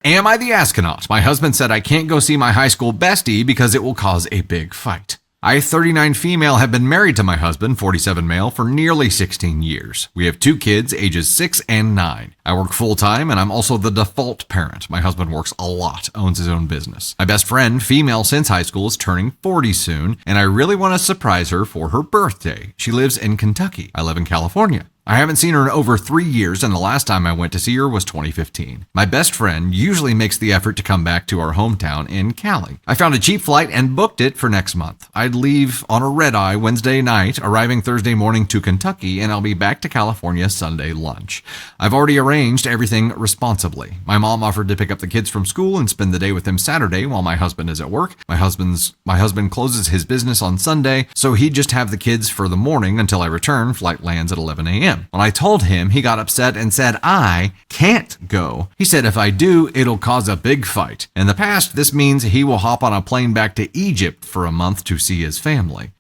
Am I the astronaut? My husband said I can't go see my high school bestie because it will cause a big fight. I, 39 female, have been married to my husband, 47 male, for nearly 16 years. We have 2 kids, ages 6 and 9. I work full-time, and I'm also the default parent. My husband works a lot, owns his own business. My best friend, female since high school, is turning 40 soon, and I really want to surprise her for her birthday. She lives in Kentucky. I live in California. I haven't seen her in over 3 years, and the last time I went to see her was 2015. My best friend usually makes the effort to come back to our hometown in Cali. I found a cheap flight and booked it for next month. I'd leave on a red-eye Wednesday night, arriving Thursday morning to Kentucky, and I'll be back to California Sunday lunch. I've already arranged everything responsibly. My mom offered to pick up the kids from school and spend the day with them Saturday while my husband is at work. My husband closes his business on Sunday, so he'd just have the kids for the morning until I return. Flight lands at 11 a.m. When I told him, he got upset and said I can't go. He said if I do, it'll cause a big fight. In the past, this means he will hop on a plane back to Egypt for a month to see his family.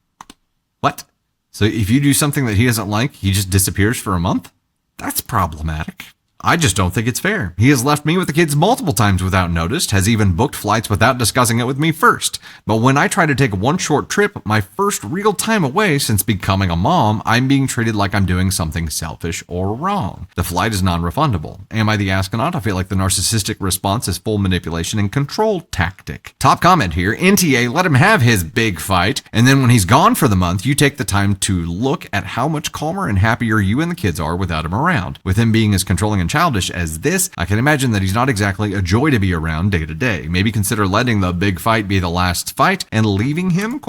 What? So if you do something that he doesn't like, he just disappears for a month? That's problematic. I just don't think it's fair. He has left me with the kids multiple times without notice, has even booked flights without discussing it with me first. But when I try to take one short trip, my first real time away since becoming a mom, I'm being treated like I'm doing something selfish or wrong. The flight is non-refundable. Am I the astronaut? I feel like the narcissistic response is full manipulation and control tactic. Top comment here, NTA, let him have his big fight, and then when he's gone for the month, you take the time to look at how much calmer and happier you and the kids are without him around. With him being as controlling and childish as this, I can imagine that he's not exactly a joy to be around day to day. Maybe consider letting the big fight be the last fight and leaving him, ?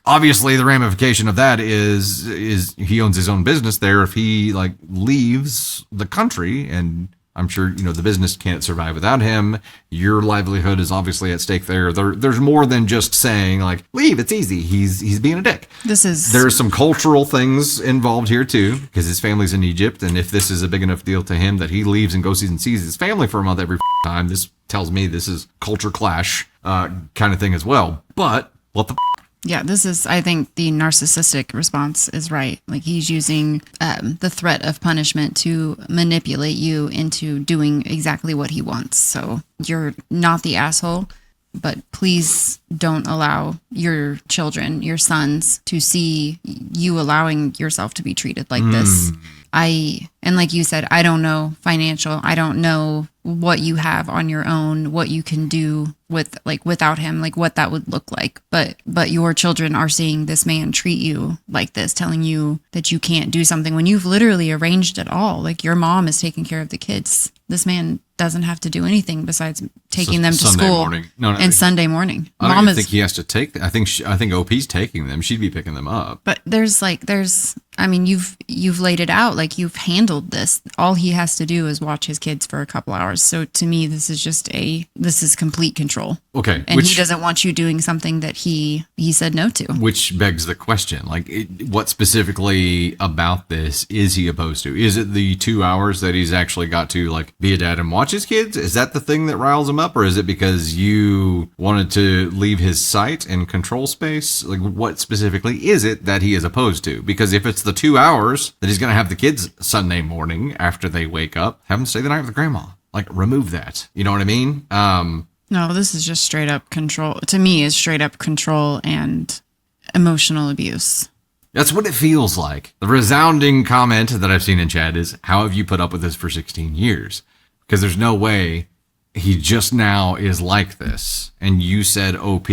Obviously, the ramification of that is he owns his own business there. If he leaves the country, and I'm sure, the business can't survive without him. Your livelihood is obviously at stake there. There's more than just saying leave, it's easy. He's being a dick. There's some cultural things involved here too, because his family's in Egypt. And if this is a big enough deal to him that he leaves and goes and sees his family for a month every time, this tells me this is culture clash kind of thing as well. But what the Yeah, I think the narcissistic response is right. He's using the threat of punishment to manipulate you into doing exactly what he wants. So you're not the asshole, but please don't allow your children, your sons, to see you allowing yourself to be treated like this. And like you said, I don't know financial. I don't know what you have on your own, what you can do with without him, what that would look like. But your children are seeing this man treat you like this, telling you that you can't do something when you've literally arranged it all. Your mom is taking care of the kids. This man doesn't have to do anything besides taking them to Sunday school morning. No, Sunday morning. I don't think he has to take. I think OP's taking them. She'd be picking them up. But you've laid it out. You've handled this. All he has to do is watch his kids for a couple hours. So to me, this is complete control. Okay. And he doesn't want you doing something that he said no to. Which begs the question, what specifically about this is he opposed to? Is it the 2 hours that he's actually got to be a dad and watch his kids? Is that the thing that riles him up? Or is it because you wanted to leave his sight and control space? What specifically is it that he is opposed to? Because if it's the 2 hours that he's going to have the kids Sunday morning after they wake up, have them stay the night with grandma. Remove that. You know what I mean? No, this is just straight up control. To me, is straight up control and emotional abuse. That's what it feels like. The resounding comment that I've seen in chat is, how have you put up with this for 16 years? Because there's no way he just now is like this. And you said, OP,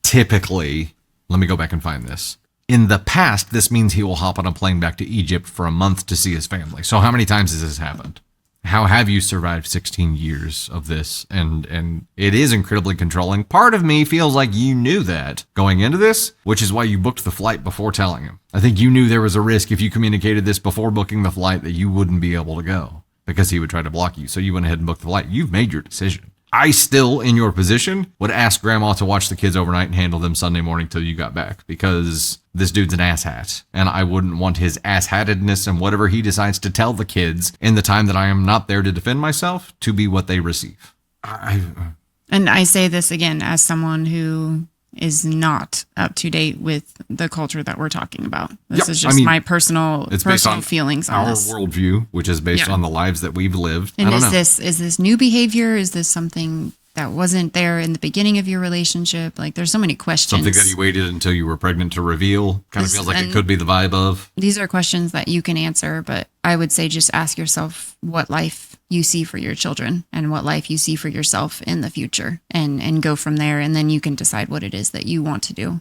typically, let me go back and find this. In the past, this means he will hop on a plane back to Egypt for a month to see his family. So how many times has this happened? How have you survived 16 years of this? And it is incredibly controlling. Part of me feels like you knew that going into this, which is why you booked the flight before telling him. I think you knew there was a risk if you communicated this before booking the flight that you wouldn't be able to go because he would try to block you. So you went ahead and booked the flight. You've made your decision. I still, in your position, would ask grandma to watch the kids overnight and handle them Sunday morning till you got back, because this dude's an asshat, and I wouldn't want his asshatedness and whatever he decides to tell the kids in the time that I am not there to defend myself to be what they receive. And I say this again as someone who is not up to date with the culture that we're talking about. This Yep. is just my personal feelings on our this. worldview, which is based on the lives that we've lived. And I don't know. is this new behavior? Is this something that wasn't there in the beginning of your relationship? Like, there's so many questions. Something that you waited until you were pregnant to reveal. Kind of feels like it could be the vibe of. These are questions that you can answer, but I would say just ask yourself what life you see for your children and what life you see for yourself in the future, and go from there. And then you can decide what it is that you want to do.